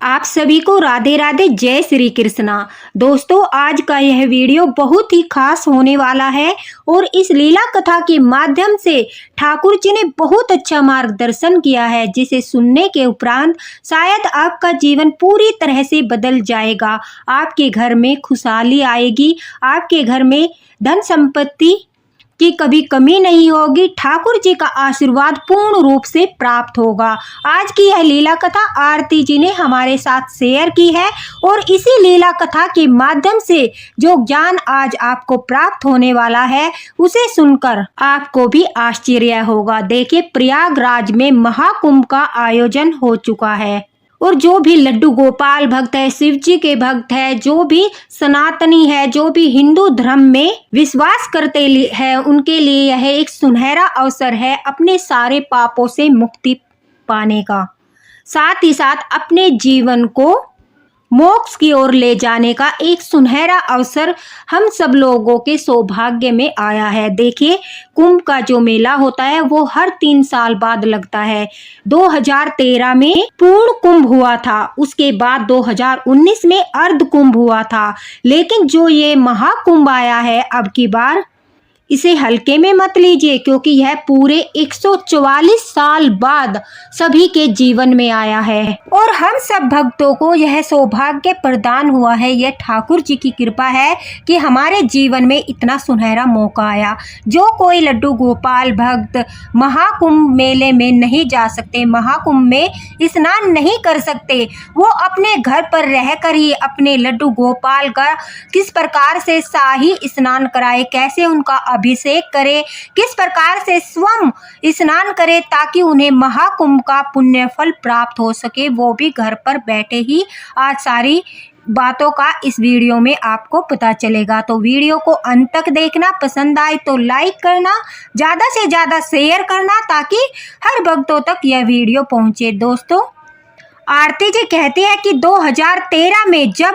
आप सभी को राधे राधे, जय श्री कृष्णा। दोस्तों, आज का यह वीडियो बहुत ही खास होने वाला है और इस लीला कथा के माध्यम से ठाकुर जी ने बहुत अच्छा मार्गदर्शन किया है, जिसे सुनने के उपरांत शायद आपका जीवन पूरी तरह से बदल जाएगा। आपके घर में खुशहाली आएगी, आपके घर में धन संपत्ति की कभी कमी नहीं होगी। ठाकुर जी का आशीर्वाद पूर्ण रूप से प्राप्त होगा। आज की यह लीला कथा आरती जी ने हमारे साथ शेयर की है और इसी लीला कथा के माध्यम से जो ज्ञान आज आपको प्राप्त होने वाला है, उसे सुनकर आपको भी आश्चर्य होगा। देखिए, प्रयागराज में महाकुंभ का आयोजन हो चुका है और जो भी लड्डू गोपाल भक्त है, शिव जी के भक्त है, जो भी सनातनी है, जो भी हिंदू धर्म में विश्वास करते हैं, उनके लिए यह एक सुनहरा अवसर है अपने सारे पापों से मुक्ति पाने का, साथ ही साथ अपने जीवन को मोक्ष की ओर ले जाने का एक सुनहरा अवसर हम सब लोगों के सौभाग्य में आया है। देखिए, कुंभ का जो मेला होता है वो हर 3 साल बाद लगता है। 2013 में पूर्ण कुंभ हुआ था, उसके बाद 2019 में अर्ध कुंभ हुआ था, लेकिन जो ये महाकुंभ आया है अब की बार, इसे हल्के में मत लीजिए, क्योंकि यह पूरे 144 साल बाद सभी के जीवन में आया है और हम सब भक्तों को यह सौभाग्य प्रदान हुआ है। यह ठाकुर जी की कृपा है कि हमारे जीवन में इतना सुनहरा मौका आया। जो कोई लड्डू गोपाल भक्त महाकुंभ मेले में नहीं जा सकते, महाकुंभ में स्नान नहीं कर सकते, वो अपने घर पर रहकर ही अपने लड्डू गोपाल का किस प्रकार से शाही स्नान कराए, कैसे उनका अभिषेक करे, किस प्रकार से स्वयं स्नान करे ताकि उन्हें महाकुंभ का पुण्य फल प्राप्त हो सके, वो भी घर पर बैठे ही आज सारी बातों का इस वीडियो में आपको पता चलेगा। तो वीडियो को अंत तक देखना, पसंद आए तो लाइक करना, ज़्यादा से ज़्यादा शेयर करना ताकि हर भक्तों तक यह वीडियो पहुंचे। दोस्तों, आरती जी कहती है कि 2013 में जब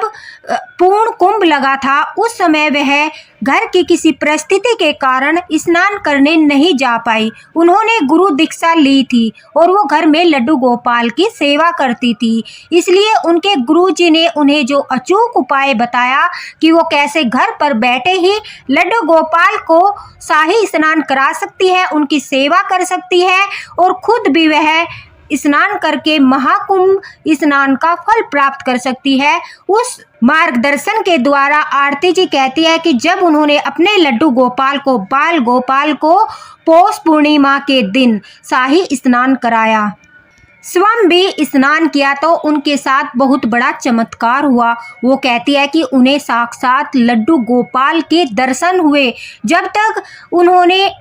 पूर्ण कुंभ लगा था, उस समय वह घर की किसी परिस्थिति के कारण स्नान करने नहीं जा पाई। उन्होंने गुरु दीक्षा ली थी और वो घर में लड्डू गोपाल की सेवा करती थी, इसलिए उनके गुरु जी ने उन्हें जो अचूक उपाय बताया कि वो कैसे घर पर बैठे ही लड्डू गोपाल को शाही स्नान करा सकती है, उनकी सेवा कर सकती है और खुद भी वह स्नान करके महाकुंभ स्नान का फल प्राप्त कर सकती है। उस मार्गदर्शन के द्वारा आरती जी कहती है कि जब उन्होंने अपने लड्डू गोपाल को, बाल गोपाल को पौष पूर्णिमा के दिन शाही स्नान कराया, स्वयं भी स्नान किया, तो उनके साथ बहुत बड़ा चमत्कार हुआ। वो कहती है कि उन्हें साक्षात लड्डू गोपाल के दर्शन हुए। जब तक उन्होंने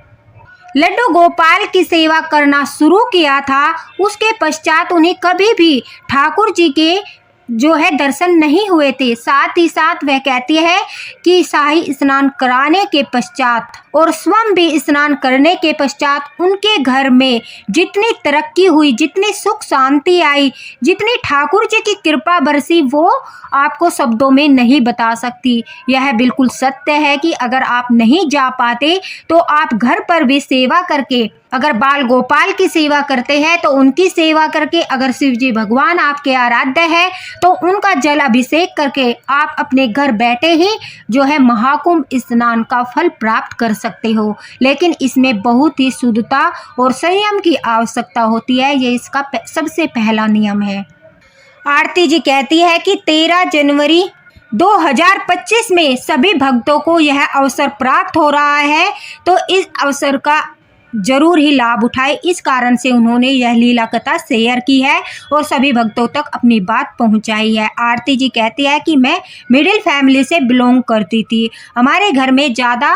लड्डू गोपाल की सेवा करना शुरू किया था, उसके पश्चात उन्हें कभी भी ठाकुर जी के जो है दर्शन नहीं हुए थे। साथ ही साथ वह कहती है कि शाही स्नान कराने के पश्चात और स्वयं भी स्नान करने के पश्चात उनके घर में जितनी तरक्की हुई, जितनी सुख शांति आई, जितनी ठाकुर जी की कृपा बरसी, वो आपको शब्दों में नहीं बता सकती। यह बिल्कुल सत्य है कि अगर आप नहीं जा पाते तो आप घर पर भी सेवा करके, अगर बाल गोपाल की सेवा करते हैं तो उनकी सेवा करके, अगर शिव जी भगवान आपके आराध्य है तो उनका जल अभिषेक करके आप अपने घर बैठे ही जो है महाकुंभ स्नान का फल प्राप्त कर सकते हो। लेकिन इसमें बहुत ही शुद्धता और संयम की आवश्यकता होती है, ये इसका सबसे पहला नियम है। आरती जी कहती है कि 13 जनवरी 2025 में सभी भक्तों को यह अवसर प्राप्त हो रहा है, तो इस अवसर का जरूर ही लाभ उठाए। इस कारण से उन्होंने यह लीला कथा शेयर की है और सभी भक्तों तक अपनी बात पहुंचाई है। आरती जी कहती है कि मैं मिडिल फैमिली से बिलोंग करती थी, हमारे घर में ज़्यादा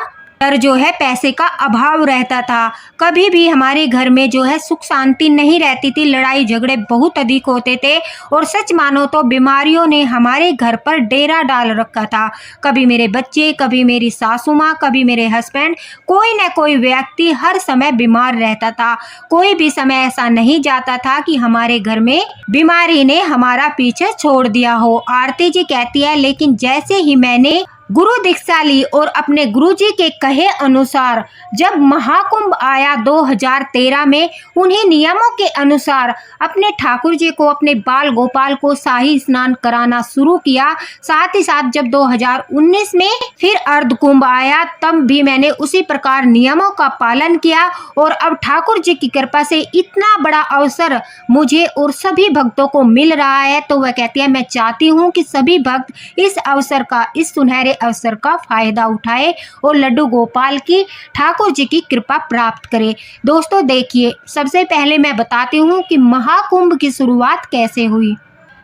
जो है पैसे का अभाव रहता था, कभी भी हमारे घर में जो है सुख शांति नहीं रहती थी, लड़ाई झगड़े बहुत अधिक होते थे और सच मानो तो बीमारियों ने हमारे घर पर डेरा डाल रखा था। कभी मेरे बच्चे, कभी मेरी सासू माँ, कभी मेरे हस्बैंड, कोई न कोई व्यक्ति हर समय बीमार रहता था। कोई भी समय ऐसा नहीं जाता था कि हमारे घर में बीमारी ने हमारा पीछे छोड़ दिया हो। आरती जी कहती है, लेकिन जैसे ही मैंने गुरु दीक्षा ली और अपने गुरुजी के कहे अनुसार जब महाकुंभ आया 2013 में, उन्हीं नियमों के अनुसार अपने ठाकुर जी को, अपने बाल गोपाल को शाही स्नान कराना शुरू किया। साथ ही साथ जब 2019 में फिर अर्धकुंभ आया, तब भी मैंने उसी प्रकार नियमों का पालन किया और अब ठाकुर जी की कृपा से इतना बड़ा अवसर मुझे और सभी भक्तों को मिल रहा है। तो वह कहती है, मैं चाहती हूँ कि सभी भक्त इस अवसर का, इस सुनहरे अवसर का फायदा उठाए और लड्डू गोपाल की, ठाकुर जी की कृपा प्राप्त करे। दोस्तों देखिए, सबसे पहले मैं बताती हूँ कि महाकुंभ की शुरुआत कैसे हुई।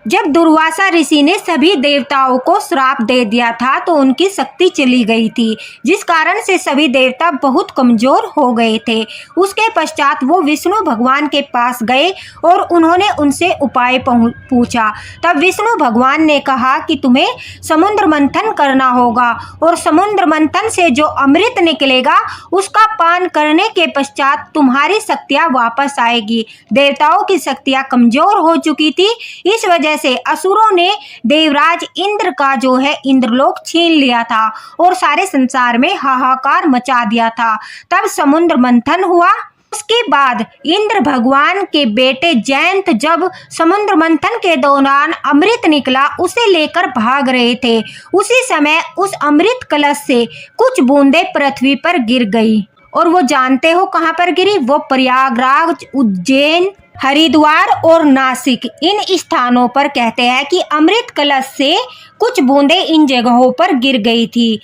जब दुर्वासा ऋषि ने सभी देवताओं को श्राप दे दिया था तो उनकी शक्ति चली गई थी, जिस कारण से सभी देवता बहुत कमजोर हो गए थे। उसके पश्चात वो विष्णु भगवान के पास गए और उन्होंने उनसे उपाय पूछा। तब विष्णु भगवान ने कहा कि तुम्हें समुद्र मंथन करना होगा और समुद्र मंथन से जो अमृत निकलेगा उसका पान करने के पश्चात तुम्हारी शक्तियाँ वापस आएगी। देवताओं की शक्तियाँ कमजोर हो चुकी थी, इस वजह से असुरों ने देवराज इंद्र का जो है इंद्रलोक छीन लिया था और सारे संसार में हाहाकार मचा दिया था। तब समुद्र मंथन हुआ। उसके बाद इंद्र भगवान के बेटे जयंत जब समुद्र मंथन के दौरान अमृत निकला उसे लेकर भाग रहे थे, उसी समय उस अमृत कलश से कुछ बूंदें पृथ्वी पर गिर गई। और वो जानते हो कहाँ पर गिरी? वो प्रयागराज, उज्जैन, हरिद्वार और नासिक, इन स्थानों पर कहते हैं कि अमृत कलश से कुछ बूंदें इन जगहों पर गिर गई थी।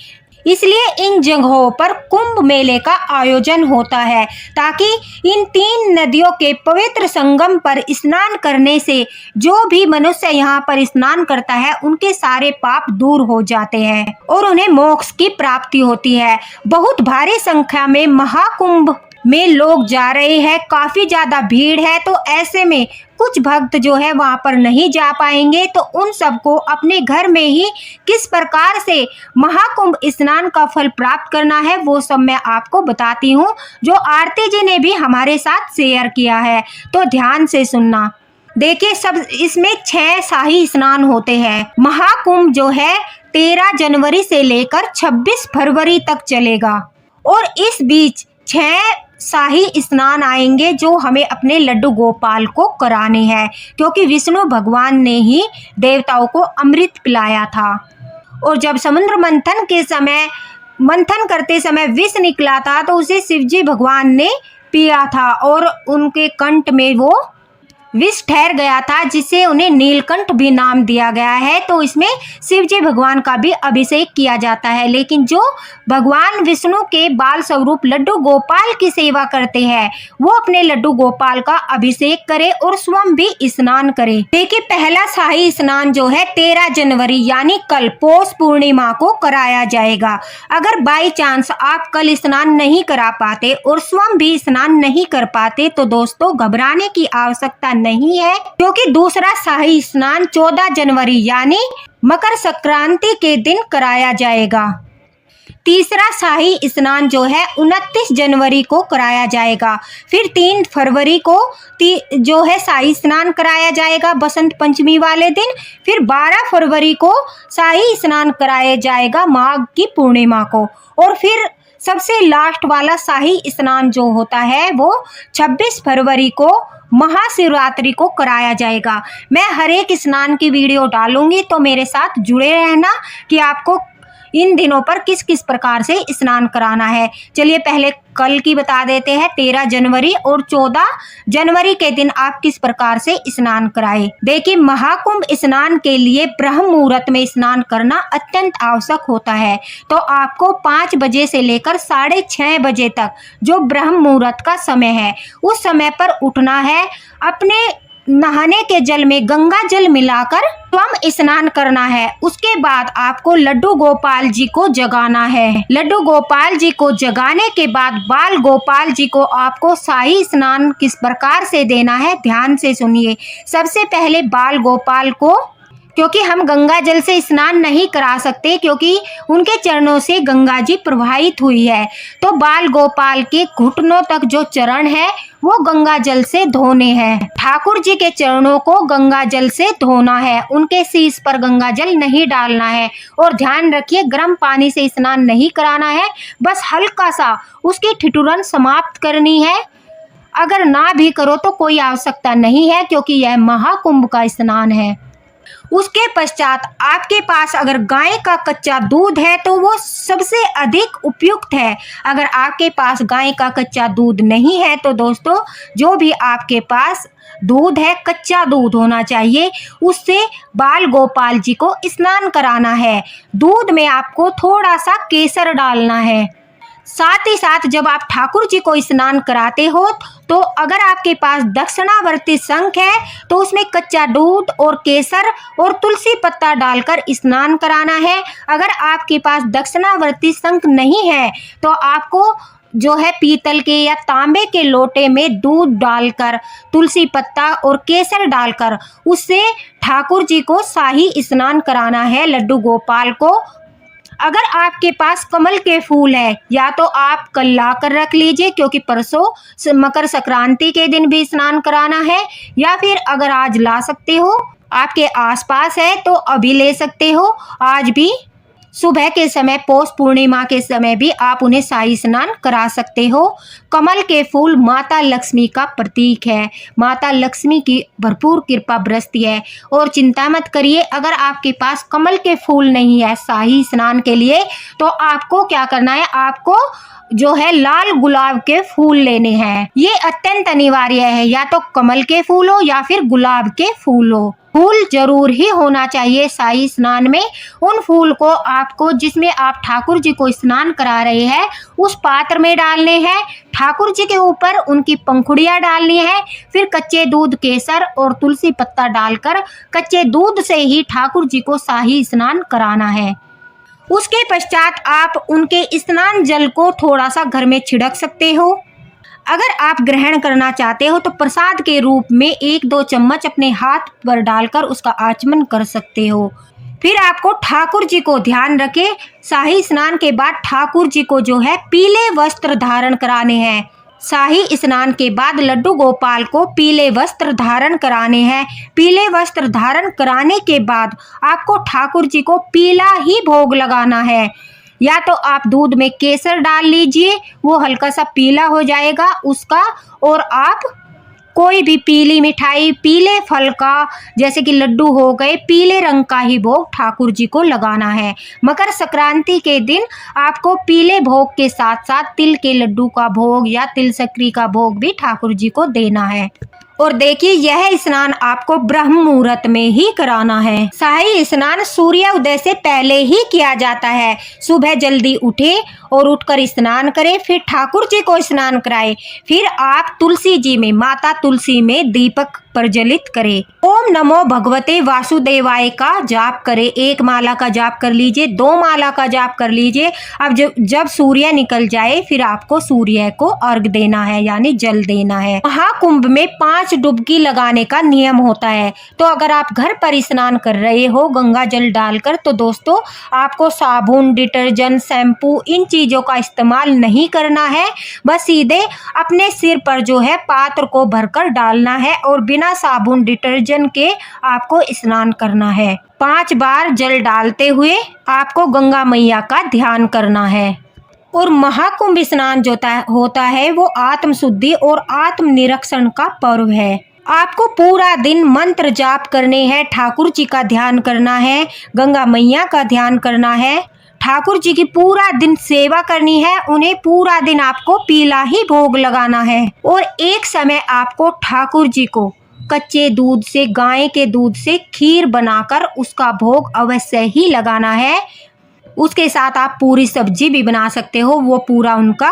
इसलिए इन जगहों पर कुंभ मेले का आयोजन होता है, ताकि इन तीन नदियों के पवित्र संगम पर स्नान करने से जो भी मनुष्य यहाँ पर स्नान करता है उनके सारे पाप दूर हो जाते हैं और उन्हें मोक्ष की प्राप्ति होती है। बहुत भारी संख्या में महाकुंभ में लोग जा रहे हैं, काफी ज्यादा भीड़ है, तो ऐसे में कुछ भक्त जो है वहां पर नहीं जा पाएंगे। तो उन सबको अपने घर में ही किस प्रकार से महाकुंभ स्नान का फल प्राप्त करना है वो सब मैं आपको बताती हूँ, जो आरती जी ने भी हमारे साथ शेयर किया है, तो ध्यान से सुनना। देखिए, सब इसमें 6 शाही स्नान होते हैं। महाकुंभ जो है 13 जनवरी से लेकर 26 फरवरी तक चलेगा और इस बीच 6 शाही स्नान आएंगे जो हमें अपने लड्डू गोपाल को कराने हैं, क्योंकि विष्णु भगवान ने ही देवताओं को अमृत पिलाया था। और जब समुद्र मंथन के समय, मंथन करते समय विष निकला था तो उसे शिवजी भगवान ने पिया था और उनके कंठ में वो विष ठहर गया था, जिसे उन्हें नीलकंठ भी नाम दिया गया है। तो इसमें शिवजी भगवान का भी अभिषेक किया जाता है। लेकिन जो भगवान विष्णु के बाल स्वरूप लड्डू गोपाल की सेवा करते हैं वो अपने लड्डू गोपाल का अभिषेक करे और स्वयं भी स्नान करे। देखिए, पहला शाही स्नान जो है 13 जनवरी यानी कल पौष पूर्णिमा को कराया जाएगा। अगर बाई चांस आप कल स्नान नहीं करा पाते और स्वयं भी स्नान नहीं कर पाते तो दोस्तों घबराने की आवश्यकता नहीं है, क्योंकि दूसरा शाही स्नान 14 जनवरी यानी मकर संक्रांति के दिन कराया जाएगा। तीसरा शाही स्नान जो है 29 जनवरी को कराया जाएगा। फिर 3 फरवरी को जो है शाही स्नान कराया जाएगा बसंत पंचमी वाले दिन। फिर 12 फरवरी को शाही स्नान कराया जाएगा माघ की पूर्णिमा को। और फिर सबसे लास्ट वाला शाही स्नान जो होता है वो 26 फरवरी को महाशिवरात्रि को कराया जाएगा। मैं हर एक स्नान की वीडियो डालूंगी, तो मेरे साथ जुड़े रहना कि आपको इन दिनों पर किस किस प्रकार से स्नान कराना है। चलिए पहले कल की बता देते हैं, 13 जनवरी और 14 जनवरी के दिन आप किस प्रकार से स्नान कराएं। देखिए, महाकुंभ स्नान के लिए ब्रह्म मुहूर्त में स्नान करना अत्यंत आवश्यक होता है। तो आपको 5 बजे से लेकर 6:30 बजे तक जो ब्रह्म मुहूर्त का समय है उस समय पर उठना है। अपने नहाने के जल में गंगा जल मिलाकर स्वयं स्नान करना है। उसके बाद आपको लड्डू गोपाल जी को जगाना है। लड्डू गोपाल जी को जगाने के बाद बाल गोपाल जी को आपको शाही स्नान किस प्रकार से देना है ध्यान से सुनिए। सबसे पहले बाल गोपाल को क्योंकि हम गंगा जल से स्नान नहीं करा सकते, क्योंकि उनके चरणों से गंगा जी प्रवाहित हुई है। तो बाल गोपाल के घुटनों तक जो चरण है वो गंगा जल से धोने हैं। ठाकुर जी के चरणों को गंगा जल से धोना है, उनके शीश पर गंगा जल नहीं डालना है। और ध्यान रखिए, गर्म पानी से स्नान नहीं कराना है, बस हल्का सा उसकी ठिठुरन समाप्त करनी है। अगर ना भी करो तो कोई आवश्यकता नहीं है, क्योंकि यह महाकुंभ का स्नान है। उसके पश्चात आपके पास अगर गाय का कच्चा दूध है तो वो सबसे अधिक उपयुक्त है। अगर आपके पास गाय का कच्चा दूध नहीं है तो दोस्तों, जो भी आपके पास दूध है, कच्चा दूध होना चाहिए, उससे बाल गोपाल जी को स्नान कराना है। दूध में आपको थोड़ा सा केसर डालना है। साथ ही साथ जब आप ठाकुर जी को स्नान कराते हो तो अगर आपके पास दक्षिणावर्ती शंख है तो उसमें कच्चा दूध और केसर और तुलसी पत्ता डालकर स्नान कराना है। अगर आपके पास दक्षिणावर्ती शंख नहीं है तो आपको जो है पीतल के या तांबे के लोटे में दूध डालकर, तुलसी पत्ता और केसर डालकर उससे ठाकुर जी को शाही स्नान कराना है, लड्डू गोपाल को। अगर आपके पास कमल के फूल है या तो आप कल ला कर रख लीजिए, क्योंकि परसों मकर संक्रांति के दिन भी स्नान कराना है, या फिर अगर आज ला सकते हो, आपके आसपास है तो अभी ले सकते हो। आज भी सुबह के समय, पौष पूर्णिमा के समय भी आप उन्हें शाही स्नान करा सकते हो। कमल के फूल माता लक्ष्मी का प्रतीक है, माता लक्ष्मी की भरपूर कृपा बरसती है। और चिंता मत करिए, अगर आपके पास कमल के फूल नहीं है शाही स्नान के लिए तो आपको क्या करना है, आपको जो है लाल गुलाब के फूल लेने हैं। ये अत्यंत अनिवार्य है, या तो कमल के फूल हो या फिर गुलाब के फूल हो। फूल जरूर ही होना चाहिए शाही स्नान में। उन फूल को आपको, जिसमें आप ठाकुर जी को स्नान करा रहे हैं, उस पात्र में डालने हैं। ठाकुर जी के ऊपर उनकी पंखुड़ियाँ डालनी है। फिर कच्चे दूध, केसर और तुलसी पत्ता डालकर कच्चे दूध से ही ठाकुर जी को शाही स्नान कराना है। उसके पश्चात आप उनके स्नान जल को थोड़ा सा घर में छिड़क सकते हो। अगर आप ग्रहण करना चाहते हो तो प्रसाद के रूप में 1-2 चम्मच अपने हाथ पर डालकर उसका आचमन कर सकते हो। फिर आपको ठाकुर जी को, ध्यान रखें, शाही स्नान के बाद ठाकुर जी को जो है पीले वस्त्र धारण कराने हैं। शाही स्नान के बाद लड्डू गोपाल को पीले वस्त्र धारण कराने हैं। पीले वस्त्र धारण कराने के बाद आपको ठाकुर जी को पीला ही भोग लगाना है। या तो आप दूध में केसर डाल लीजिए, वो हल्का सा पीला हो जाएगा उसका, और आप कोई भी पीली मिठाई, पीले फल का, जैसे कि लड्डू हो गए, पीले रंग का ही भोग ठाकुर जी को लगाना है। मकर संक्रांति के दिन आपको पीले भोग के साथ साथ तिल के लड्डू का भोग या तिल सक्री का भोग भी ठाकुर जी को देना है। और देखिए, यह स्नान आपको ब्रह्म मुहूर्त में ही कराना है। शाही स्नान सूर्य उदय से पहले ही किया जाता है। सुबह जल्दी उठे और उठकर स्नान करें, फिर ठाकुर जी को स्नान कराएं। फिर आप तुलसी जी में, माता तुलसी में दीपक प्रज्वलित करें। ओम नमो भगवते वासुदेवाय का जाप करें। 1 माला का जाप कर लीजिए, 2 माला का जाप कर लीजिए। अब जब सूर्य निकल जाए फिर आपको सूर्य को अर्घ देना है, यानी जल देना है। महाकुंभ में 5 डुबकी लगाने का नियम होता है। तो अगर आप घर पर स्नान कर रहे हो गंगा जल डालकर, तो दोस्तों आपको साबुन, डिटर्जेंट, शैम्पू, इन चीज़ों का इस्तेमाल नहीं करना है। बस सीधे अपने सिर पर जो है पात्र को भरकर डालना है और बिना साबुन, डिटर्जेंट के आपको स्नान करना है। 5 बार जल डालते हुए आपको गंगा मैया का ध्यान करना है। और महाकुंभ स्नान जो होता है वो आत्म शुद्धि और आत्म निरीक्षण का पर्व है। आपको पूरा दिन मंत्र जाप करने हैं, ठाकुर जी का ध्यान करना है, गंगा मैया का ध्यान करना है, ठाकुर जी की पूरा दिन सेवा करनी है। उन्हें पूरा दिन आपको पीला ही भोग लगाना है। और एक समय आपको ठाकुर जी को कच्चे दूध से, गाय के दूध से खीर बनाकर उसका भोग अवश्य ही लगाना है। उसके साथ आप पूरी सब्जी भी बना सकते हो, वो पूरा उनका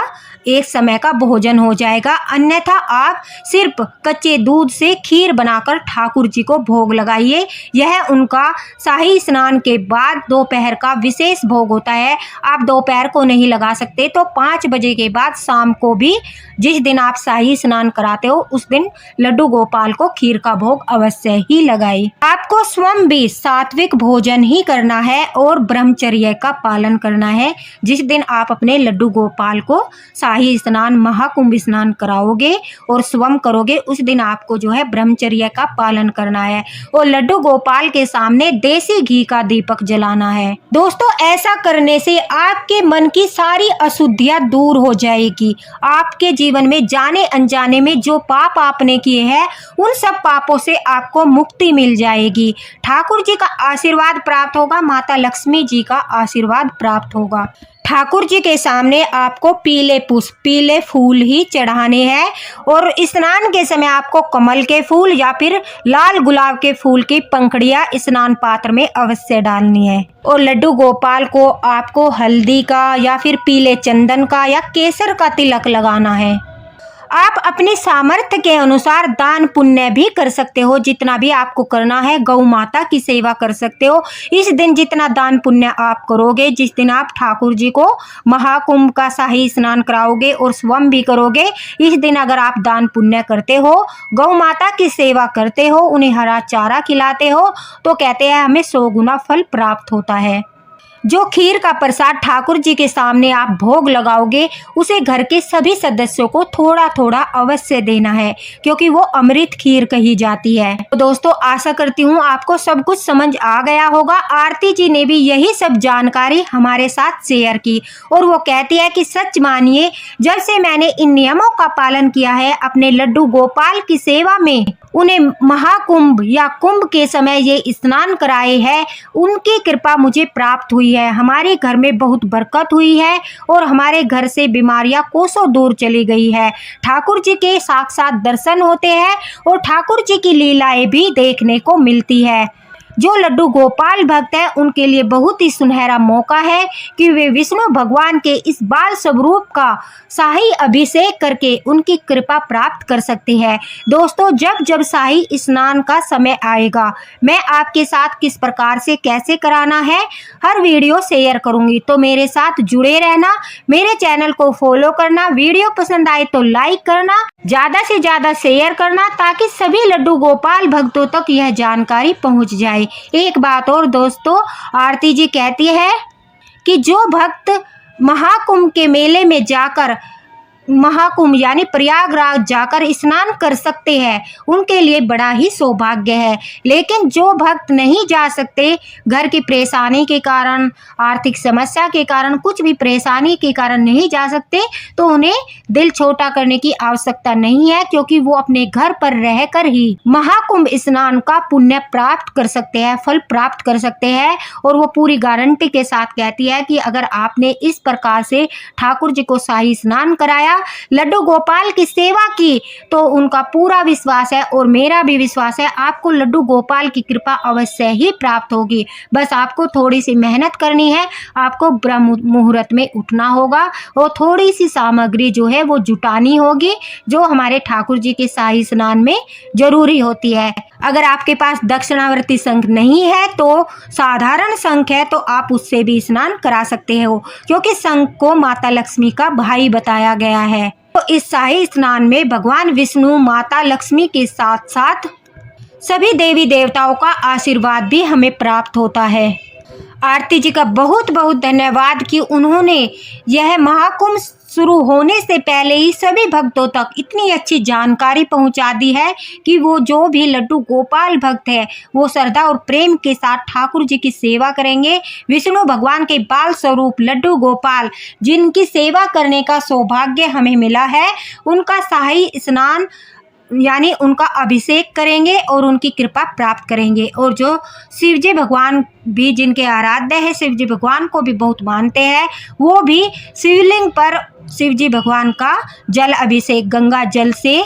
एक समय का भोजन हो जाएगा। अन्यथा आप सिर्फ कच्चे दूध से खीर बनाकर ठाकुर जी को भोग लगाइए। यह उनका शाही स्नान के बाद दोपहर का विशेष भोग होता है। आप दोपहर को नहीं लगा सकते तो 5 बजे के बाद शाम को भी, जिस दिन आप शाही स्नान कराते हो उस दिन लड्डू गोपाल को खीर का भोग अवश्य ही लगाइए। आपको स्वयं भी सात्विक भोजन ही करना है और ब्रह्मचर्य का पालन करना है। जिस दिन आप अपने लड्डू गोपाल को शाही स्नान, महाकुंभ स्नान कराओगे और स्वयं करोगे, उस दिन आपको जो है ब्रह्मचर्य का पालन करना है और लड्डू गोपाल के सामने देसी घी का दीपक जलाना है। दोस्तों, ऐसा करने से आपके मन की सारी अशुद्धियां दूर हो जाएगी। आपके जीवन में जाने अनजाने में जो पाप आपने किए हैं उन सब पापों से आपको मुक्ति मिल जाएगी। ठाकुर जी का आशीर्वाद प्राप्त होगा, माता लक्ष्मी जी का आशीर्वाद प्राप्त होगा। ठाकुर जी के सामने आपको पीले पुष्प, पीले फूल ही चढ़ाने हैं और स्नान के समय आपको कमल के फूल या फिर लाल गुलाब के फूल की पंखुड़ियां स्नान पात्र में अवश्य डालनी है। और लड्डू गोपाल को आपको हल्दी का या फिर पीले चंदन का या केसर का तिलक लगाना है। आप अपनी सामर्थ्य के अनुसार दान पुण्य भी कर सकते हो। जितना भी आपको करना है, गौ माता की सेवा कर सकते हो। इस दिन जितना दान पुण्य आप करोगे, जिस दिन आप ठाकुर जी को महाकुंभ का शाही स्नान कराओगे और स्वयं भी करोगे, इस दिन अगर आप दान पुण्य करते हो, गौ माता की सेवा करते हो, उन्हें हरा चारा खिलाते हो, तो कहते हैं हमें 100 गुना फल प्राप्त होता है। जो खीर का प्रसाद ठाकुर जी के सामने आप भोग लगाओगे, उसे घर के सभी सदस्यों को थोड़ा थोड़ा अवश्य देना है, क्योंकि वो अमृत खीर कही जाती है। तो दोस्तों, आशा करती हूँ आपको सब कुछ समझ आ गया होगा। आरती जी ने भी यही सब जानकारी हमारे साथ शेयर की और वो कहती है कि सच मानिए, जब से मैंने इन नियमों का पालन किया है अपने लड्डू गोपाल की सेवा में, उन्हें महाकुंभ या कुंभ के समय ये स्नान कराए हैं, उनकी कृपा मुझे प्राप्त हुई है। हमारे घर में बहुत बरकत हुई है और हमारे घर से बीमारियां कोसों दूर चली गई है। ठाकुर जी के साक्षात दर्शन होते हैं और ठाकुर जी की लीलाएं भी देखने को मिलती है। जो लड्डू गोपाल भक्त हैं उनके लिए बहुत ही सुनहरा मौका है कि वे विष्णु भगवान के इस बाल स्वरूप का शाही अभिषेक करके उनकी कृपा प्राप्त कर सकते हैं। दोस्तों, जब जब शाही स्नान का समय आएगा, मैं आपके साथ किस प्रकार से कैसे कराना है हर वीडियो शेयर करूंगी, तो मेरे साथ जुड़े रहना, मेरे चैनल को फॉलो करना, वीडियो पसंद आए तो लाइक करना, ज़्यादा से ज़्यादा शेयर करना, ताकि सभी लड्डू गोपाल भक्तों तक यह जानकारी पहुंच जाए। एक बात और दोस्तों, आरती जी कहती है कि जो भक्त महाकुंभ के मेले में जाकर, महाकुंभ यानी प्रयागराज जाकर स्नान कर सकते हैं, उनके लिए बड़ा ही सौभाग्य है। लेकिन जो भक्त नहीं जा सकते, घर की परेशानी के कारण, आर्थिक समस्या के कारण, कुछ भी परेशानी के कारण नहीं जा सकते, तो उन्हें दिल छोटा करने की आवश्यकता नहीं है, क्योंकि वो अपने घर पर रहकर ही महाकुंभ स्नान का पुण्य प्राप्त कर सकते हैं, फल प्राप्त कर सकते हैं। और वो पूरी गारंटी के साथ कहती है कि अगर आपने इस प्रकार से ठाकुर जी को शाही स्नान कराया, लड्डू गोपाल की सेवा की, तो उनका पूरा विश्वास है और मेरा भी विश्वास है, आपको लड्डू गोपाल की कृपा अवश्य ही प्राप्त होगी। बस आपको थोड़ी सी मेहनत करनी है, आपको ब्रह्म मुहूर्त में उठना होगा और थोड़ी सी सामग्री जो है वो जुटानी होगी, जो हमारे ठाकुर जी के शाही स्नान में जरूरी होती है। अगर आपके पास दक्षिणावर्ती शंख नहीं है तो साधारण शंख है, तो आप उससे भी स्नान करा सकते हो, क्योंकि शंख को माता लक्ष्मी का भाई बताया गया है। तो इस शाही स्नान में भगवान विष्णु, माता लक्ष्मी के साथ साथ सभी देवी देवताओं का आशीर्वाद भी हमें प्राप्त होता है। आरती जी का बहुत बहुत धन्यवाद कि उन्होंने यह महाकुंभ शुरू होने से पहले ही सभी भक्तों तक इतनी अच्छी जानकारी पहुंचा दी है कि वो जो भी लड्डू गोपाल भक्त है, वो श्रद्धा और प्रेम के साथ ठाकुर जी की सेवा करेंगे। विष्णु भगवान के बाल स्वरूप लड्डू गोपाल, जिनकी सेवा करने का सौभाग्य हमें मिला है, उनका शाही स्नान यानी उनका अभिषेक करेंगे और उनकी कृपा प्राप्त करेंगे। और जो शिवजी भगवान भी, जिनके आराध्य है, शिवजी भगवान को भी बहुत मानते हैं, वो भी शिवलिंग पर शिवजी भगवान का जल अभिषेक गंगा जल से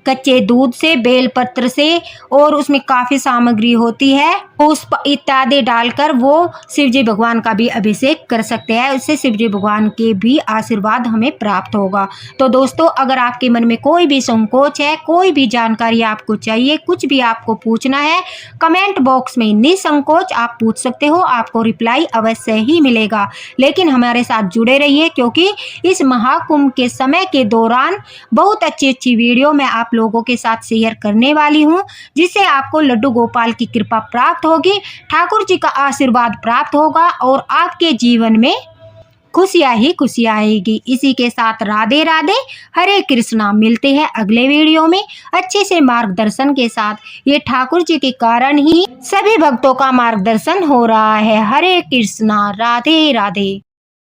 कच्चे दूध से, बेलपत्र से और उसमें काफ़ी सामग्री होती है, पुष्प इत्यादि डालकर वो शिवजी भगवान का भी अभिषेक कर सकते हैं। उससे शिवजी भगवान के भी आशीर्वाद हमें प्राप्त होगा। तो दोस्तों, अगर आपके मन में कोई भी संकोच है, कोई भी जानकारी आपको चाहिए, कुछ भी आपको पूछना है, कमेंट बॉक्स में निसंकोच आप पूछ सकते हो, आपको रिप्लाई अवश्य ही मिलेगा। लेकिन हमारे साथ जुड़े रहिए, क्योंकि इस महाकुंभ के समय के दौरान बहुत अच्छी वीडियो मैं आप लोगों के साथ शेयर करने वाली हूँ, जिससे आपको लड्डू गोपाल की कृपा प्राप्त होगी, ठाकुर जी का आशीर्वाद प्राप्त होगा और आपके जीवन में खुशियाँ ही खुशियाँ आएगी। इसी के साथ राधे राधे, हरे कृष्णा। मिलते हैं अगले वीडियो में अच्छे से मार्गदर्शन के साथ। ये ठाकुर जी के कारण ही सभी भक्तों का मार्गदर्शन हो रहा है। हरे कृष्णा, राधे राधे।